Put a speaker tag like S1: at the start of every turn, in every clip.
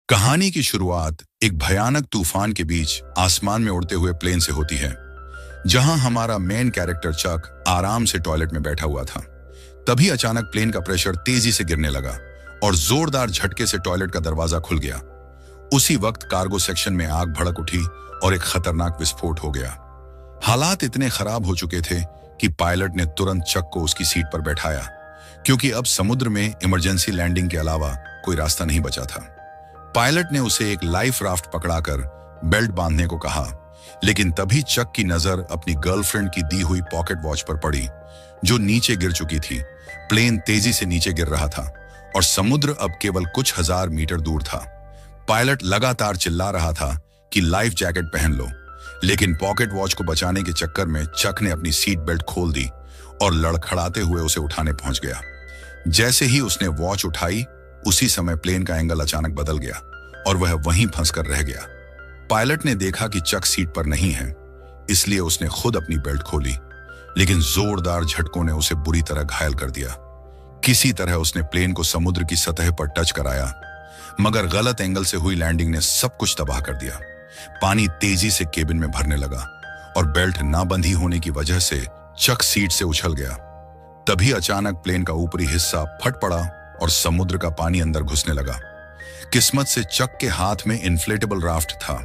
S1: कहानी की शुरुआत एक भयानक तूफान के बीच आसमान में उड़ते हुए प्लेन से होती है, जहां हमारा मेन कैरेक्टर चक आराम से टॉयलेट में बैठा हुआ था। तभी अचानक प्लेन का प्रेशर तेजी से गिरने लगा और जोरदार झटके से टॉयलेट का दरवाजा खुल गया। उसी वक्त कार्गो सेक्शन में आग भड़क उठी और एक खतरनाक विस्फोट हो गया। हालात इतने खराब हो चुके थे कि पायलट ने तुरंत चक को उसकी सीट पर बैठाया, क्योंकि अब समुद्र में इमरजेंसी लैंडिंग के अलावा कोई रास्ता नहीं बचा था। पायलट ने उसे एक लाइफ राफ्ट पकड़ाकर बेल्ट बांधने को कहा, लेकिन तभी चक की नजर अपनी गर्लफ्रेंड की दी हुई पॉकेट वॉच पर पड़ी, जो नीचे गिर चुकी थी। प्लेन तेजी से नीचे गिर रहा था और समुद्र अब केवल कुछ हजार मीटर दूर था। पायलट लगातार चिल्ला रहा था कि लाइफ जैकेट पहन लो, लेकिन पॉकेट वॉच को बचाने के चक्कर में चक ने अपनी सीट बेल्ट खोल दी और लड़खड़ाते हुए उसे उठाने पहुंच गया। जैसे ही उसने वॉच उठाई, उसी समय प्लेन का एंगल अचानक बदल गया और वह वहीं फंसकर रह गया। पायलट ने देखा कि चक सीट पर नहीं है, इसलिए उसने खुद अपनी बेल्ट खोली, लेकिन जोरदार झटकों ने उसे बुरी तरह घायल कर दिया। किसी तरह उसने प्लेन को समुद्र की सतह पर टच कराया, मगर गलत एंगल से हुई लैंडिंग ने सब कुछ तबाह कर दिया। पानी तेजी से केबिन में भरने लगा और बेल्ट ना बंधी होने की वजह से चक सीट से उछल गया। तभी अचानक प्लेन का ऊपरी हिस्सा फट पड़ा और समुद्र का पानी अंदर घुसने लगा। किस्मत से चक के हाथ में इन्फ्लेटेबल राफ्ट था,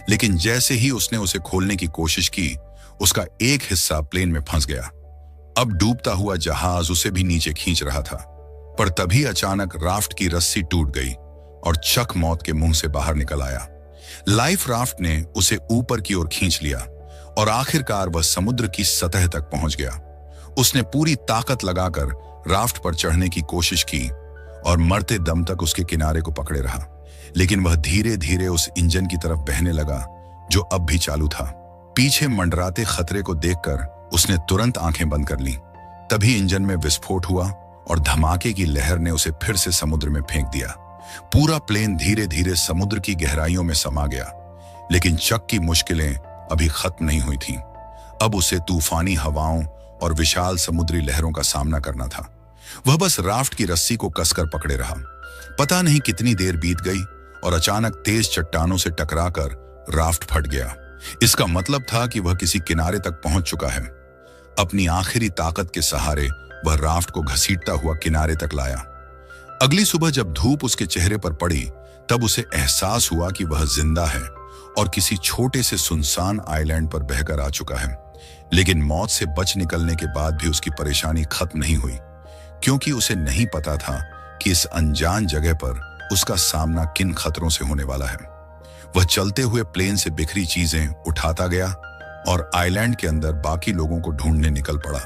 S1: लेकिन जैसे ही उसने उसे खोलने की कोशिश की, उसका एक हिस्सा प्लेन में फंस गया। अब डूबता हुआ जहाज उसे भी नीचे खींच रहा था, पर तभी अचानक राफ्ट की रस्सी टूट गई और चक मौत के मुंह से बाहर निकल आया। लाइफ राफ्ट ने उसे ऊपर की ओर खींच लिया और आखिरकार वह समुद्र की सतह तक पहुंच गया। उसने पूरी ताकत लगाकर राफ्ट पर चढ़ने की कोशिश की और मरते दम तक उसके किनारे को पकड़े रहा, लेकिन वह धीरे धीरे उस इंजन की तरफ बहने लगा जो अब भी चालू था। पीछे मंडराते खतरे को देखकर उसने तुरंत आंखें बंद कर लीं। तभी इंजन में विस्फोट हुआ और धमाके की लहर ने उसे फिर से समुद्र में फेंक दिया। पूरा प्लेन धीरे धीरे समुद्र की गहराइयों में समा गया, लेकिन चक की मुश्किलें अभी खत्म नहीं हुई थीं। अब उसे तूफानी हवाओं और विशाल समुद्री लहरों का सामना करना था। वह बस राफ्ट की रस्सी को कसकर पकड़े रहा। पता नहीं कितनी देर बीत गई और अचानक तेज चट्टानों से टकराकर राफ्ट फट गया। इसका मतलब था कि वह किसी किनारे तक पहुंच चुका है। अपनी आखिरी ताकत के सहारे वह राफ्ट को घसीटता हुआ किनारे तक लाया। अगली सुबह जब धूप उसके चेहरे पर पड़ी, तब उसे एहसास हुआ कि वह जिंदा है और किसी छोटे से सुनसान आइलैंड पर बहकर आ चुका है। लेकिन मौत से बच निकलने के बाद भी उसकी परेशानी खत्म नहीं हुई, क्योंकि उसे नहीं पता था कि इस अनजान जगह पर उसका सामना किन खतरों से होने वाला है। वह चलते हुए प्लेन से बिखरी चीजें उठाता गया और आइलैंड के अंदर बाकी लोगों को ढूंढने निकल पड़ा,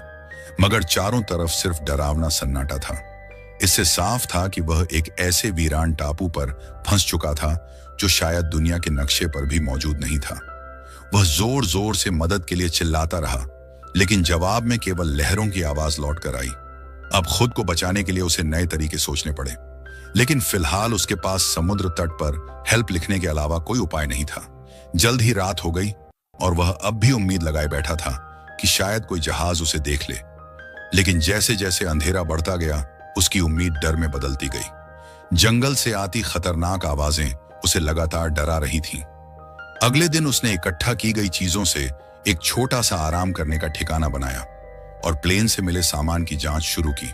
S1: मगर चारों तरफ सिर्फ डरावना सन्नाटा था। इससे साफ था कि वह एक ऐसे वीरान टापू पर फंस चुका था जो शायद दुनिया के नक्शे पर भी मौजूद नहीं था। वह जोर जोर से मदद के लिए चिल्लाता रहा, लेकिन जवाब में केवल लहरों की आवाज लौट कर आई। अब खुद को बचाने के लिए उसे नए तरीके सोचने पड़े, लेकिन फिलहाल उसके पास समुद्र तट पर हेल्प लिखने के अलावा कोई उपाय नहीं था। जल्द ही रात हो गई और वह अब भी उम्मीद लगाए बैठा था कि शायद कोई जहाज उसे देख ले, लेकिन जैसे जैसे अंधेरा बढ़ता गया, उसकी उम्मीद डर में बदलती गई। जंगल से आती खतरनाक आवाजें उसे लगातार डरा रही थीं। अगले दिन उसने इकट्ठा की गई चीजों से एक छोटा सा आराम करने का ठिकाना बनाया और प्लेन से मिले सामान की जांच शुरू की।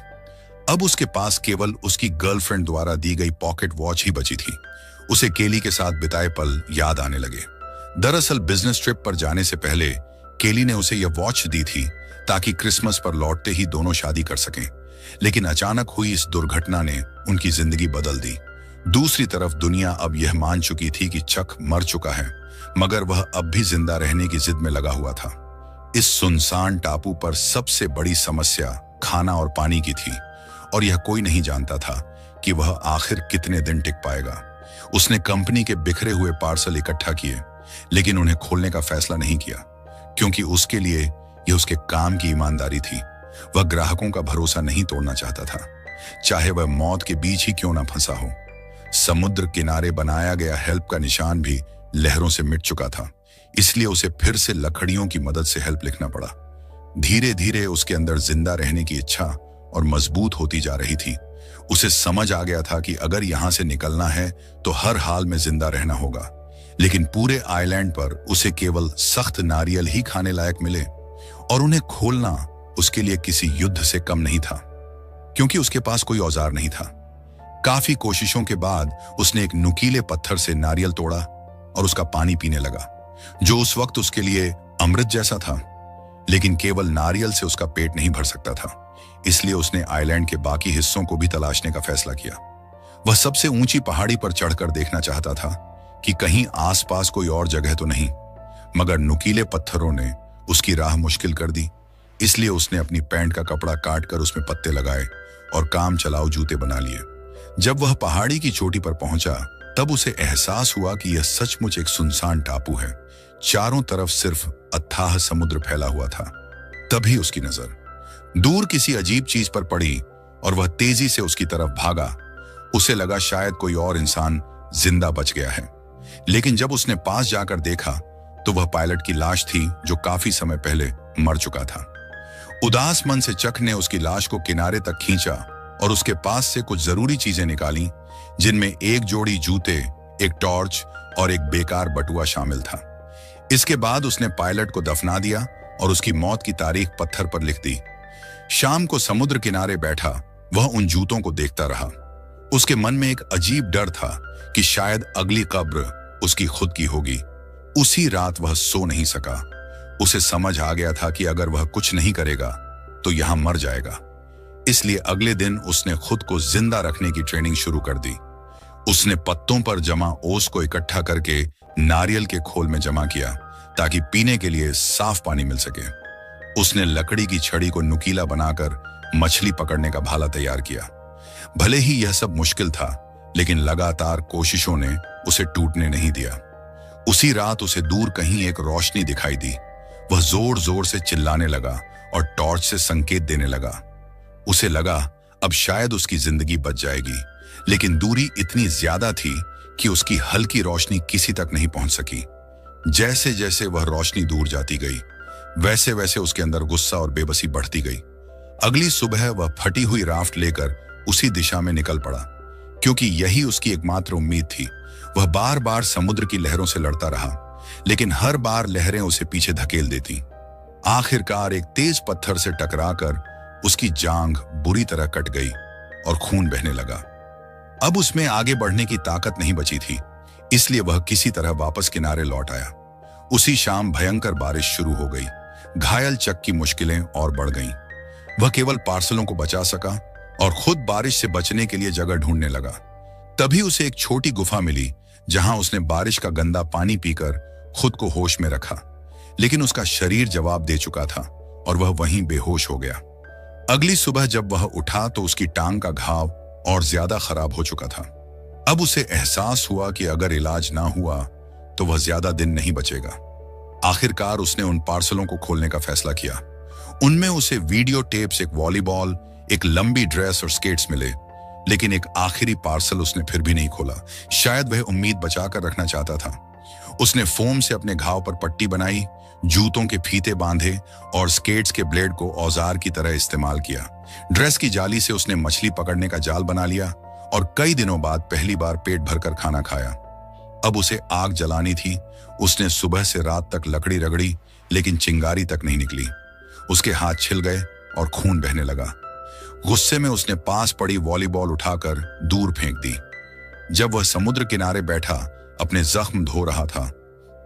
S1: अब उसके पास केवल उसकी गर्लफ्रेंड द्वारा दी गई पॉकेट वॉच ही बची थी। उसे केली के साथ बिताए पल याद आने लगे। दरअसल बिजनेस ट्रिप पर जाने से पहले केली ने उसे यह वॉच दी थी ताकि क्रिसमस पर लौटते ही दोनों शादी कर सकें, लेकिन अचानक हुई इस दुर्घटना ने उनकी जिंदगी बदल दी। दूसरी तरफ दुनिया अब यह मान चुकी थी कि चक मर चुका है, मगर वह अब भी जिंदा रहने की जिद में लगा हुआ था। इस सुनसान टापू पर सबसे बड़ी समस्या खाना और पानी की थी, और यह कोई नहीं जानता था कि वह आखिर कितने दिन टिक पाएगा। उसने कंपनी के बिखरे हुए पार्सल इकट्ठा किए, लेकिन उन्हें खोलने का फैसला नहीं किया, क्योंकि उसके लिए यह उसके काम की ईमानदारी थी। वह ग्राहकों का भरोसा नहीं तोड़ना चाहता था, चाहे वह मौत के बीच ही क्यों ना फंसा हो। समुद्र किनारे बनाया गया हेल्प का निशान भी लहरों से मिट चुका था, इसलिए उसे फिर से लकड़ियों की मदद से हेल्प लिखना पड़ा। धीरे धीरे उसके अंदर जिंदा रहने की इच्छा और मजबूत होती जा रही थी। उसे समझ आ गया था कि अगर यहां से निकलना है तो हर हाल में जिंदा रहना होगा। लेकिन पूरे आइलैंड पर उसे केवल सख्त नारियल ही खाने लायक मिले और उन्हें खोलना उसके लिए किसी युद्ध से कम नहीं था, क्योंकि उसके पास कोई औजार नहीं था। काफी कोशिशों के बाद उसने एक नुकीले पत्थर से नारियल तोड़ा और उसका पानी पीने लगा, जो उस वक्त उसके लिए अमृत जैसा था। लेकिन केवल नारियल से उसका पेट नहीं भर सकता था, इसलिए उसने आइलैंड के बाकी हिस्सों को भी तलाशने का फैसला किया। वह सबसे ऊंची पहाड़ी पर चढ़कर देखना चाहता था कि कहीं आसपास कोई और जगह तो नहीं, मगर नुकीले पत्थरों ने उसकी राह मुश्किल कर दी। इसलिए उसने अपनी पैंट का कपड़ा काटकर उसमें पत्ते लगाए और काम चलाऊ जूते बना लिए। जब वह पहाड़ी की चोटी पर पहुंचा, तब उसे एहसास हुआ कि यह सचमुच एक सुनसान टापू है। चारों तरफ सिर्फ अथाह समुद्र फैला हुआ था। तभी उसकी नजर दूर किसी अजीब चीज पर पड़ी और वह तेजी से उसकी तरफ भागा। उसे लगा शायद कोई और इंसान जिंदा बच गया है, लेकिन जब उसने पास जाकर देखा तो वह पायलट की लाश थी, जो काफी समय पहले मर चुका था। उदास मन से चक ने उसकी लाश को किनारे तक खींचा और उसके पास से कुछ जरूरी चीजें निकाली, जिनमें एक जोड़ी जूते, एक टॉर्च और एक बेकार बटुआ शामिल था। इसके बाद उसने पायलट को दफना दिया और उसकी मौत की तारीख पत्थर पर लिख दी। शाम को समुद्र किनारे बैठा वह उन जूतों को देखता रहा। उसके मन में एक अजीब डर था कि शायद अगली कब्र उसकी खुद की होगी। उसी रात वह सो नहीं सका। उसे समझ आ गया था कि अगर वह कुछ नहीं करेगा तो यहां मर जाएगा। इसलिए अगले दिन उसने खुद को जिंदा रखने की ट्रेनिंग शुरू कर दी। उसने पत्तों पर जमा ओस को इकट्ठा करके नारियल के खोल में जमा किया, ताकि पीने के लिए साफ पानी मिल सके। उसने लकड़ी की छड़ी को नुकीला बनाकर मछली पकड़ने का भाला तैयार किया। भले ही यह सब मुश्किल था, लेकिन लगातार कोशिशों ने उसे टूटने नहीं दिया। उसी रात उसे दूर कहीं एक रोशनी दिखाई दी। वह जोर जोर से चिल्लाने लगा और टॉर्च से संकेत देने लगा। उसे लगा अब शायद उसकी जिंदगी बच जाएगी, लेकिन दूरी इतनी ज्यादा थी कि उसकी हल्की रोशनी किसी तक नहीं पहुंच सकी। जैसे जैसे वह रोशनी दूर जाती गई, वैसे वैसे उसके अंदर गुस्सा और बेबसी बढ़ती गई। अगली सुबह वह फटी हुई राफ्ट लेकर उसी दिशा में निकल पड़ा, क्योंकि यही उसकी एकमात्र उम्मीद थी। वह बार बार समुद्र की लहरों से लड़ता रहा, लेकिन हर बार लहरें उसे पीछे धकेल देती। आखिरकार एक तेज पत्थर से टकराकर उसकी जांघ बुरी तरह कट गई और खून बहने लगा। अब उसमें आगे बढ़ने की ताकत नहीं बची थी, इसलिए वह किसी तरह वापस किनारे लौट आया। उसी शाम भयंकर बारिश शुरू हो गई। घायल चक की मुश्किलें और बढ़ गईं। वह केवल पार्सलों को बचा सका और खुद बारिश से बचने के लिए जगह ढूंढने लगा। तभी उसे एक छोटी गुफा मिली, जहां उसने बारिश का गंदा पानी पीकर खुद को होश में रखा, लेकिन उसका शरीर जवाब दे चुका था और वह वहीं बेहोश हो गया। अगली सुबह जब वह उठा तो उसकी टांग का घाव और ज्यादा खराब हो चुका था। अब उसे एहसास हुआ कि अगर इलाज ना हुआ तो वह ज्यादा दिन नहीं बचेगा। आखिरकार उसने उन पार्सलों को खोलने का फैसला किया। उनमें उसे वीडियो टेप्स, एक वॉलीबॉल, एक लंबी ड्रेस और स्केट्स मिले, लेकिन एक आखिरी पार्सल उसने फिर भी नहीं खोला। शायद वह उम्मीद बचाकर रखना चाहता था। उसने फोम से अपने घाव पर पट्टी बनाई, जूतों के फीते बांधे और स्केट्स के ब्लेड को औजार की तरह इस्तेमाल किया। ड्रेस की जाली से उसने मछली पकड़ने का जाल बना लिया और कई दिनों बाद पहली बार पेट भरकर खाना खाया। अब उसे आग जलानी थी। उसने सुबह से रात तक लकड़ी रगड़ी, लेकिन चिंगारी तक नहीं निकली। उसके हाथ छिल गए और खून बहने लगा। गुस्से में उसने पास पड़ी वॉलीबॉल उठाकर दूर फेंक दी। जब वह समुद्र किनारे बैठा अपने जख्म धो रहा था,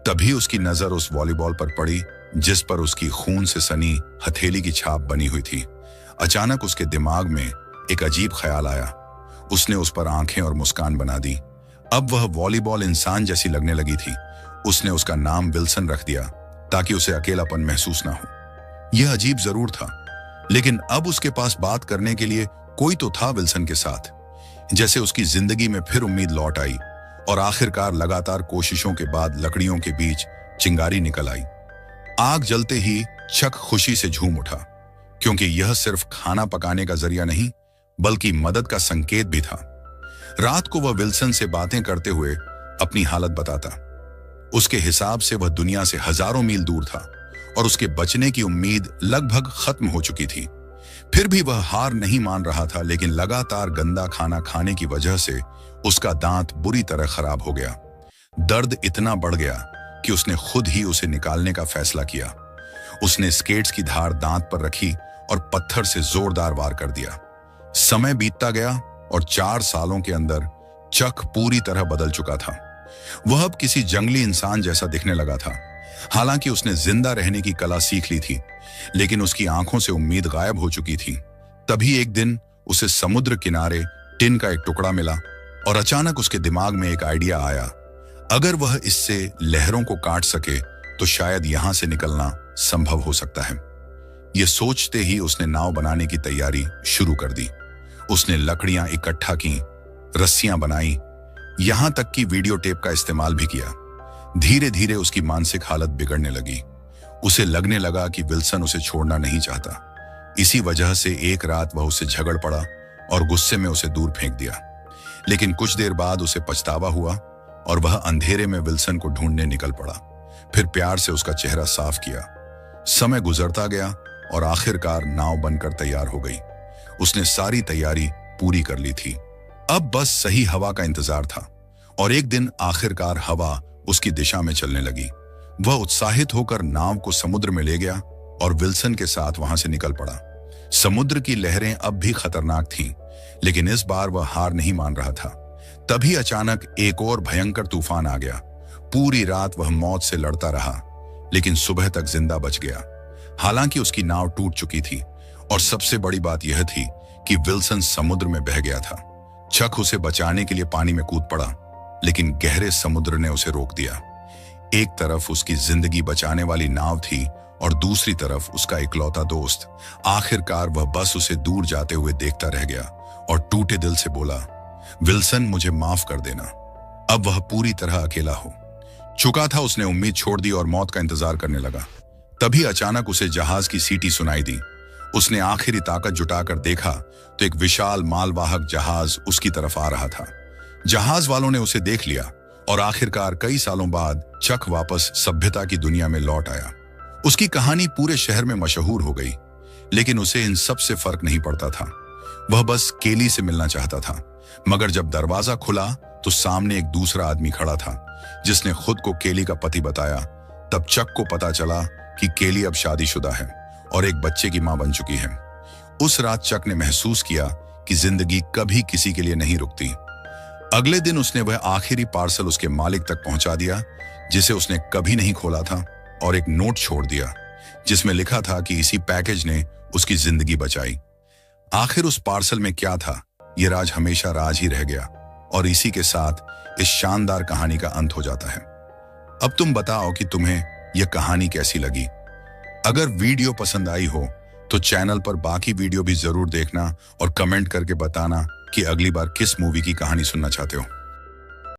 S1: तभी उसकी नजर उस वॉलीबॉल पर पड़ी, जिस पर उसकी खून से सनी हथेली की छाप बनी हुई थी। अचानक उसके दिमाग में एक अजीब ख्याल आया। उसने उस पर आंखें और मुस्कान बना दी। अब वह वॉलीबॉल इंसान जैसी लगने लगी थी। उसने उसका नाम विल्सन रख दिया, ताकि उसे अकेलापन महसूस ना हो। यह अजीब जरूर था, लेकिन अब उसके पास बात करने के लिए कोई तो था विल्सन के साथ। जैसे उसकी जिंदगी में फिर उम्मीद लौट आई और आखिरकार लगातार कोशिशों के बाद लकड़ियों के बीच चिंगारी निकल आई। आग जलते ही चक खुशी से झूम उठा, क्योंकि यह सिर्फ खाना पकाने का जरिया नहीं, बल्कि मदद का संकेत भी था। रात को वह विल्सन से बातें करते हुए अपनी हालत बताता। उसके हिसाब से वह दुनिया से हजारों मील दूर था और उसके बचने की उम्मीद लगभग खत्म हो चुकी थी। फिर भी वह हार नहीं मान रहा था, लेकिन लगातार गंदा खाना खाने की वजह से उसका दांत बुरी तरह खराब हो गया। दर्द इतना बढ़ गया कि उसने खुद ही उसे निकालने का फैसला किया। उसने स्केट्स की धार दांत पर रखी और पत्थर से जोरदार वार कर दिया। समय बीतता गया और 4 सालों के अंदर चक पूरी तरह बदल चुका था। वह अब किसी जंगली इंसान जैसा दिखने लगा था। हालांकि उसने जिंदा रहने की कला सीख ली थी, लेकिन उसकी आंखों से उम्मीद गायब हो चुकी थी। तभी एक दिन उसे समुद्र किनारे टिन का एक टुकड़ा मिला और अचानक उसके दिमाग में एक आइडिया आया। अगर वह इससे लहरों को काट सके तो शायद यहां से निकलना संभव हो सकता है। यह सोचते ही उसने नाव बनाने की तैयारी शुरू कर दी। उसने लकड़ियां इकट्ठा की, रस्सियां बनाई, यहां तक कि वीडियो टेप का इस्तेमाल भी किया। धीरे धीरे उसकी मानसिक हालत बिगड़ने लगी। उसे लगने लगा कि विल्सन उसे छोड़ना नहीं चाहता। इसी वजह से एक रात वह उससे झगड़ पड़ा और गुस्से में उसे दूर फेंक दिया। लेकिन कुछ देर बाद उसे पछतावा हुआ और वह अंधेरे में विल्सन को ढूंढने निकल पड़ा। फिर प्यार से उसका चेहरा साफ किया। समय गुजरता गया और आखिरकार नाव बनकर तैयार हो गई। उसने सारी तैयारी पूरी कर ली थी। अब बस सही हवा का इंतजार था और एक दिन आखिरकार हवा उसकी दिशा में चलने लगी। वह उत्साहित होकर नाव को समुद्र में ले गया और विल्सन के साथ वहां से निकल पड़ा। समुद्र की लहरें अब भी खतरनाक थीं, लेकिन इस बार वह हार नहीं मान रहा था। तभी अचानक एक और भयंकर तूफान आ गया। पूरी रात वह मौत से लड़ता रहा, लेकिन सुबह तक जिंदा बच गया। हालांकि उसकी नाव टूट चुकी थी और सबसे बड़ी बात यह थी कि विल्सन समुद्र में बह गया था। चक उसे बचाने के लिए पानी में कूद पड़ा, लेकिन गहरे समुद्र ने उसे रोक दिया। एक तरफ उसकी जिंदगी बचाने वाली नाव थी और दूसरी तरफ उसका इकलौता दोस्त। आखिरकार वह बस उसे दूर जाते हुए देखता रह गया और टूटे दिल से बोला, विल्सन, मुझे माफ कर देना। अब वह पूरी तरह अकेला हो चुका था। उसने उम्मीद छोड़ दी और मौत का इंतजार करने लगा। तभी अचानक उसे जहाज की सीटी सुनाई दी। उसने आखिरी ताकत जुटाकर देखा तो एक विशाल मालवाहक जहाज उसकी तरफ आ रहा था। जहाज वालों ने उसे देख लिया और आखिरकार कई सालों बाद चक वापस सभ्यता की दुनिया में लौट आया। उसकी कहानी पूरे शहर में मशहूर हो गई, लेकिन उसे इन सब से फर्क नहीं पड़ता था। वह बस केली से मिलना चाहता था। मगर जब दरवाजा खुला तो सामने एक दूसरा आदमी खड़ा था, जिसने खुद को केली का पति बताया। तब चक को पता चला कि केली अब शादीशुदा है और एक बच्चे की मां बन चुकी है। उस रात चक ने महसूस किया कि जिंदगी कभी किसी के लिए नहीं रुकती। अगले दिन उसने वह आखिरी पार्सल उसके मालिक तक पहुंचा दिया, जिसे उसने कभी नहीं खोला था, और एक नोट छोड़ दिया जिसमें लिखा था कि इसी पैकेज ने उसकी जिंदगी बचाई। आखिर उस पार्सल में क्या था, यह राज हमेशा राज ही रह गया और इसी के साथ इस शानदार कहानी का अंत हो जाता है। अब तुम बताओ कि तुम्हें यह कहानी कैसी लगी। अगर वीडियो पसंद आई हो तो चैनल पर बाकी वीडियो भी जरूर देखना और कमेंट करके बताना कि अगली बार किस मूवी की कहानी सुनना चाहते हो।